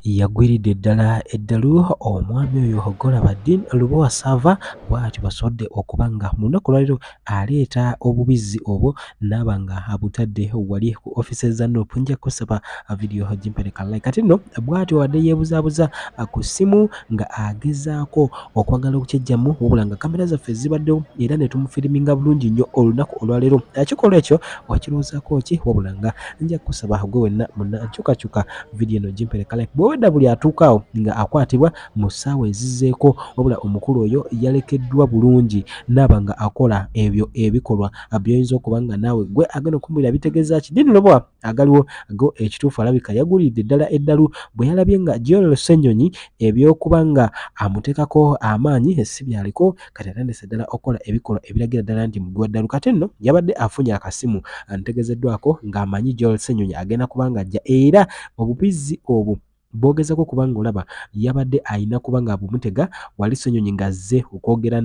yagwiridde ddala eddalu omwami oyo Golabadin Lubowa Sava bw'atyo basodde okuba nga mu lunaku lwaliro aleeta obubizzi obwo n'aba nga abutadde wali ku offices za Nuupu. Nja kusaba video gimpereka like kati nno bw'atyo wadde yeebuzaabuza ku ssimu nga agezaako okwagala okukyejjamu wabula nga kamera zaffe zibaddewo era ne tumufiriminga bulungi nnyo olunaku olwaleero. Ekikolwa ekyo wakirowoozaako ki? Wabula nga nja kusaba gwe wenna munnakyukakyuka video eno gimpereka like bw'owedda buli atuukaawo nga akwatibwa mu ssaawa ezizzeeko wabula omukulu oyo yalekeddwa bulungi n'aba nga akola ebyo ebikolwa by'oyinza okuba nga naawe gwe agenda okumbulira bitegeeza ki. Dini Lubowa agaliwo go ekituufu alabika yagulidde ddala eddalu bwe yalabye nga Joel Ssenyonyi ebyokuba nga amuteekako amaanyi si byaliko kati atandise ddala okukola ebikolwa ebiragira ddala nti mugwa ddalu. Kati nno yabadde afunye akasimu antegezeddwako ng'amanyi Joel Ssenyonyi agenda kuba nga ajja era obubizzi obwo bwogezako kubanga olaba yabadde ayina kubanga abumutega wali Ssenyonyi ng'azze okwogera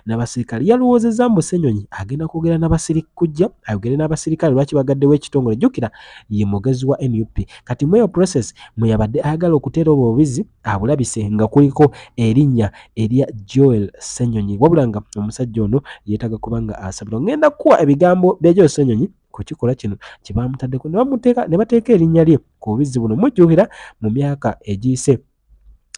n'abasirikale yalowoozezza mbu Ssenyonyi agenda kwogera n'abasirikujja ayogere n'abasirikale lwaki bagaddewo ekitongole. Jjukira ye mugezi wa NUP kati mu eyo process mwe yabadde ayagala okuteera obwo obubizzi abulabise nga kuliko erinnya erya Joel Ssenyonyi wabula nga omusajja ono yeetaga kubanga asabira. Ngenda kukuwa ebigambo bya Joel Ssenyonyi ku kikolwa kino kye bamutaddeko ne bateeka erinnya lye ku bubizzi buno. Mujjukira mu myaka egiyise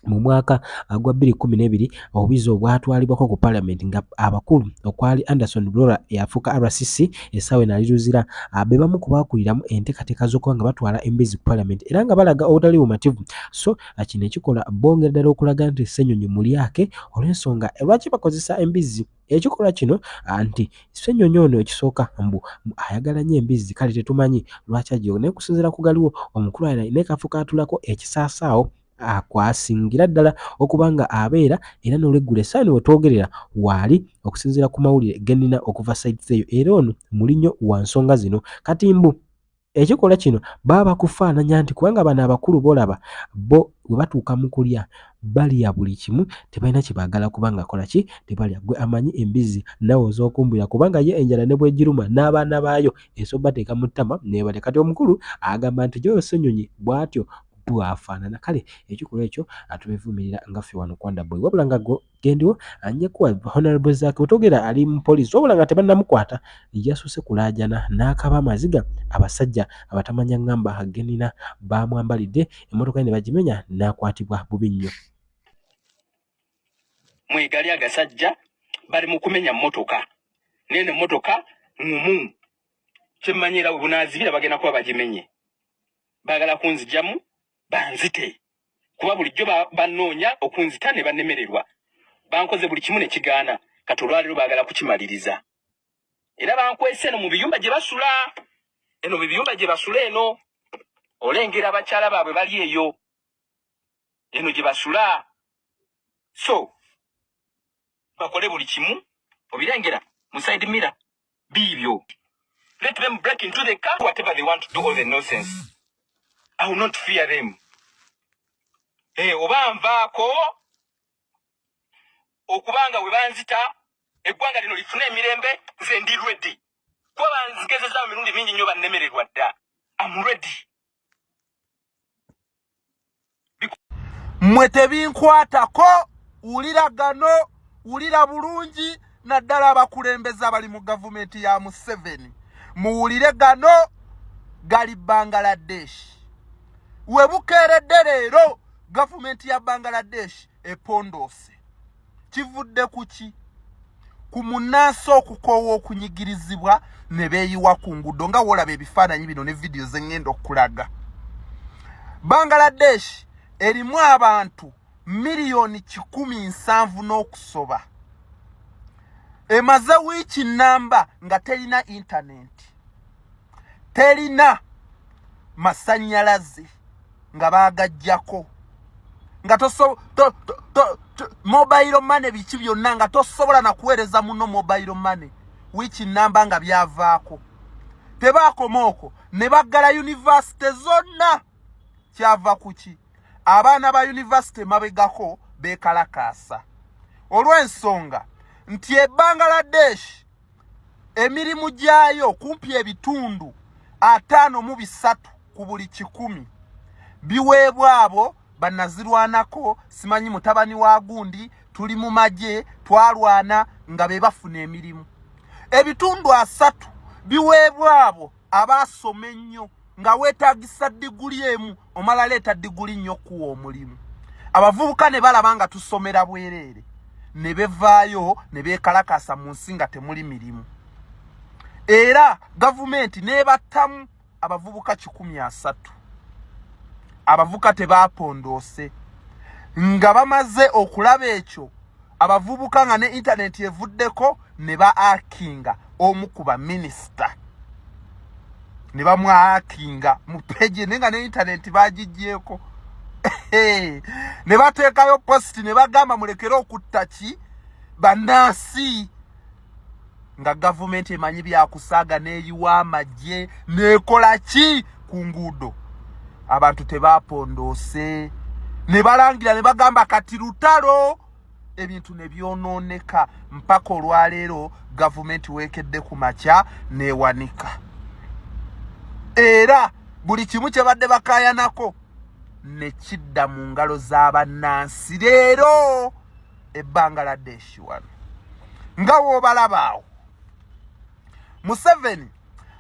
mu mwaka gwa 2012 obubizzi obwatwalibwako ku Parliament nga abakulu okwali Anderson Bulora yafuuka RCC essaawa eno aliruzira be bamu ku baakuliramu enteekateeka z'okuba nga batwala embizzi ku Parliament era nga balaga obutali bumativu. So kino ekikola bongera ddala okulaga nti Ssenyonyi mulyake olw'ensonga lwaki bakozesa embizzi. Ekikolwa kino nti Ssenyonyi ono ekisooka mbu ayagala nnyo embizzi kale tetumanyi lwaki agiyo naye kusinziira ku galiwo omukulu ayina kafo kaatulako ekisaasaawo kwasingira ddala okuba nga abeera era n'olweggula essaawa eno we twogerera waali okusinziira ku mawulire genina okuva sites eyo era ono mulinnyo wa nsonga zino. Kati mbu ekikolwa kino baba bakufaananya nti kubanga bano abakulu bolaba bo we batuuka mu kulya balya buli kimu tebalina kye baagala kubanga kola ki tebalya. Gwe amanyi embizzi nawe oz'okumbulira kubanga ye enjala ne bw'egiruma n'abaana baayo esoba bateeka mu ttama neebale. Kati omukulu agamba nti Joel Ssenyonyi bw'atyo bwafaanana. Kale ekikolwa ekyo atubivumirira nga ffe wano Kwanda Boy wabula nga gendiwo anja kuwa Honorable Zaake otogera ali mu poliisi wabula nga tebannamukwata yasuse kulaajana n'akaba amaziga abasajja abatamanya ngamba genina baamwambalidde emmotoka ne bagimenya n'akwatibwa bubi nnyo. Mwegali agasajja bali mu kumenya mmotoka nene mmotoka ngumu kyemmanyira we bunaazibira bagenda kuba bagimenye baagala kunzijamu banzite kuba bulijjo bannoonya okunzita ne bannemererwa bankoze buli kimu ne kigaana kati olwaleero baagala kukimaliriza era bankwese eno mu biyumba gye basula eno mu biyumba gye basula eno olengera abakyala baabwe bali eyo eno gye basula so bakole buli kimu obirengera mu side mirror biibyo. Let them break into the car whatever they want to do all the nonsense. I will not fear them. Oba nvaako okubanga we banzita eggwanga lino lifune emirembe nze ndi ready kuba banzigezeza mu mirundi mingi nnyo bannemererwa dda. I'm ready. Mwe tebinkwatako ulira gano ulira bulungi naddala abakulembeza abali mu gavumenti ya Museveni muwulire gano gali Bangladesh. We bukeeredde leero gavumenti ya Bangladesh epondose kivudde kuki ku munnansi okukoowa okunyigirizibwa ne beeyiwa ku nguudo nga wolaba ebifaananyi bino ne vidiyo ze ŋŋenda okulaga. Bangladesh erimu abantu miliyoni 170 n'okusoba. Emaze wiiki nnamba nga terina intaneti, terina masannyalaze nga baagaggyako, nga mobile money biki byonna nga tosobola na kuweereza muno mobile money. Wiiki nnamba nga byavaako. Tebaakoma okwo ne baggala yunivasite zonna. Kyava kuki? Abaana ba yunivasite mabegako beekalakaasa olw'ensonga nti Bangladesh emirimu gyayo kumpi ebitundu 53 ku buli 100 biweebwa abo bannazirwanako, simanyi mutabani wa gundi, tuli mu magye twalwana nga be bafuna emirimu. Ebitundu 3 biweebwa abo abaasoma ennyo nga weetaagisa diguli emu omala leeta diguli nnyo kuwa omulimu. Abavubuka ne balaba nga tusomera bwereere ne bevaayo ne beekalakasa mu nsi nga temuli mirimu. Era gavumenti n'ebattamu abavubuka 130. Abavubuka tebaapondoose. Nga bamaze okulaba ekyo, abavubuka nga ne internet evuddeko ne ba-hackinga omu ku baminisita. Ne bamwahakinga mu peji nenga ne internet bagigyeko. Ne bateekayo post ne bagamba mulekere okutta ki bannansi. Nga gavumenti emanyi byakusaaga n'eyiwa amagye n'ekola ki ku nguudo. Abantu tebaapondoose. Ne balangira ne bagamba kati lutalo. Ebintu ne byonooneka mpaka olwaleero gavumenti weekedde ku makya neewanika. Era buli kimu kye badde bakaayanako ne kidda mu ngalo z'abannansi leero e Bangladesh wano. Nga w'obalaba awo, Museveni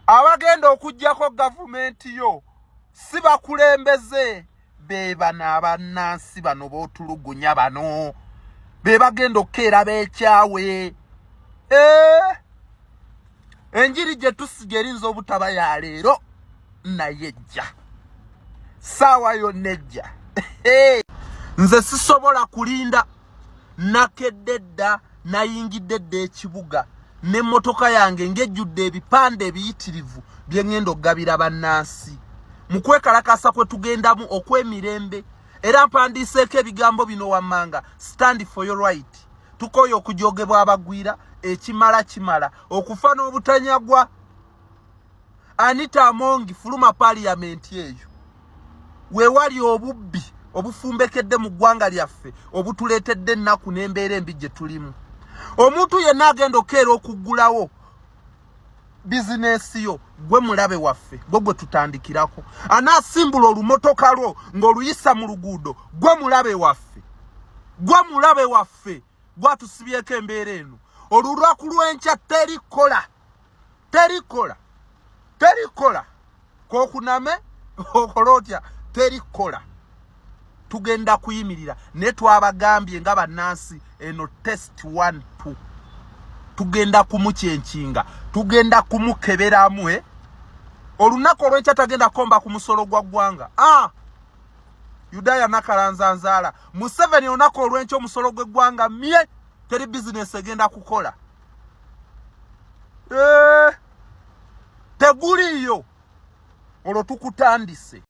abagenda okuggyako gavumenti yo si bakulembeze, be bano abannansi bano bootulugunya bano, be bagenda okkeera beekyawe. Enjiri gye tusiga erinza obutaba ya leero naye ejja, saawa yonna ejja. Nze sisobola kulinda, nakedde dda, nayingidde dda ekibuga n'emmotoka yange ng'ejjudde ebipande ebiyitirivu bye ngenda okugabira bannansi mu kwekalakasa kwe tugendamu okw'emirembe. Era mpandiiseeko ebigambo bino wammanga: stand for your right. Tukoye okujogebwa abagwira, ekimala kimala, okufa n'obutanyagwa. Anita Amongi fuluma parliament eyo weewali obubbi obufumbekedde mu ggwanga lyaffe obutuleetedde ennaku n'embeera embi gye tulimu. Omuntu yenna agenda okkeera okuggulawo bizinesi yo, gwe mulabe waffe, gwe tutandikirako. Anaasimbula olumotoka lwo ng'oluyisa mu luguudo, gwe mulabe waffe, gwe mulabe waffe, gwatusibyeko embeera eno. Olulaku lw'enkya terikola, terikola, terikola. Kookuname okola otya? Terikola. Tugenda kuyimirira ne twabagambye nga bannansi eno test 1 2. Tugenda kumukyenkinga, tugenda kumukeberamu. Olunaku olw'enkya tagenda komba ku musolo gwa ggwanga. Yudaya Nakalanzanzaala, Museveni olunaku olw'enkya omusolo gw'eggwanga mye teri bizinesi egenda kukola. Teguliyo olwo tukutandise.